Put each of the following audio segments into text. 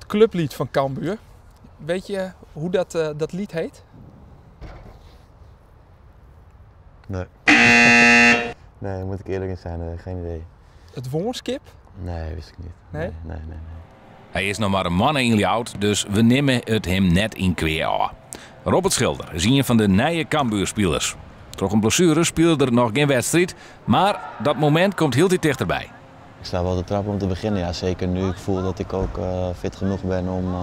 clublied van Cambuur. Weet je hoe dat lied heet? Nee. Nee, moet ik eerlijk in zijn, geen idee. Het Woonskip? Nee, wist ik niet. Nee? Nee. Hij is nog maar een man in oud, dus we nemen het hem net in kweer. Robert Schilder is een van de nieuwe Cambuur-spelers. Door een blessure speelde er nog geen wedstrijd, maar dat moment komt heel dicht dichterbij. Ik sta wel te trappen om te beginnen, ja, zeker nu ik voel dat ik ook fit genoeg ben om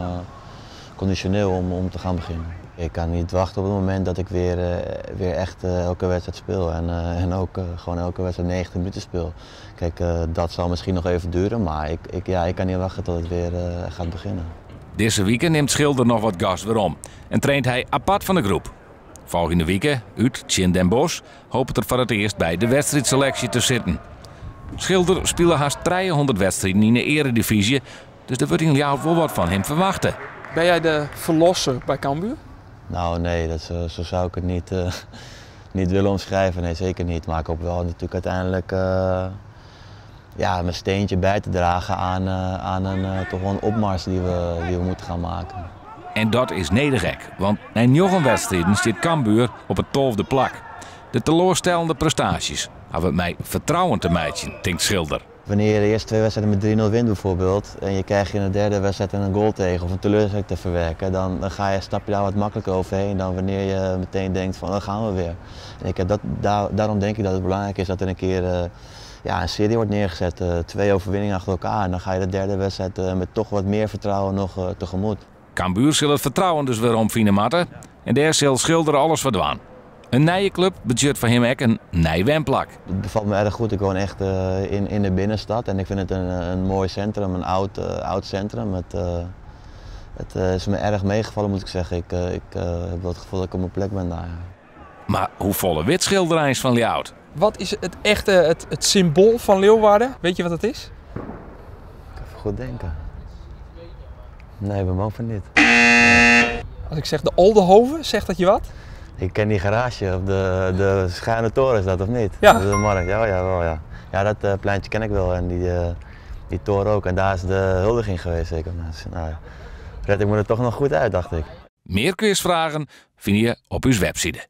conditioneel om te gaan beginnen. Ik kan niet wachten op het moment dat ik weer echt elke wedstrijd speel en ook gewoon elke wedstrijd 90 minuten speel. Kijk, dat zal misschien nog even duren, maar ik kan niet wachten tot het weer gaat beginnen. Deze week neemt Schilder nog wat gas weer om en traint hij apart van de groep. Volgende week, uit Tjen Den Bosch, hoopt er voor het eerst bij de wedstrijdselectie te zitten. Schilder speelde haast 300 wedstrijden in de eredivisie, dus er wordt in Ljouwert wel wat van hem verwachten. Ben jij de verlosser bij Cambuur? Nou nee, zo zou ik het niet willen omschrijven, nee zeker niet. Maar ik hoop wel natuurlijk uiteindelijk mijn steentje bij te dragen aan een toch wel een opmars die we moeten gaan maken. En dat is nedergek, want na 9 wedstrijden zit Cambuur op het 12e plak. De teleurstellende prestaties hebben mij vertrouwen te meidje, denkt Schilder. Wanneer je de eerste 2 wedstrijden met 3-0 wint bijvoorbeeld en je krijgt in de 3e wedstrijd een goal tegen of een teleurstelling te verwerken, dan stap je daar wat makkelijker overheen dan wanneer je meteen denkt van dan gaan we weer. En daarom denk ik dat het belangrijk is dat er een keer een serie wordt neergezet, 2 overwinningen achter elkaar en dan ga je de 3e wedstrijd met toch wat meer vertrouwen nog tegemoet. Cambuur zal het vertrouwen dus weer omvinden matten en daar zal Schilder alles verdwaan. Een nieuwe club budget voor hem ook een nieuwe wemplak. Het bevalt me erg goed. Ik woon echt in de binnenstad en ik vind het een mooi centrum, een oud centrum. Het is me erg meegevallen moet ik zeggen. Ik heb wel het gevoel dat ik op mijn plek ben daar. Maar hoe volle wit schilderij is van Ljouwert? Wat is het echte, het symbool van Leeuwarden? Weet je wat het is? Ik even goed denken. Nee, bij me van niet. Als ik zeg de Oldenhoven, zegt dat je wat? Ik ken die garage op de Schuine Toren, is dat of niet? Ja. De markt, ja, wel ja. Ja, dat pleintje ken ik wel en die toren ook. En daar is de huldiging geweest zeker. Nou, red ik me er toch nog goed uit, dacht ik. Meer quizvragen vind je op uw website.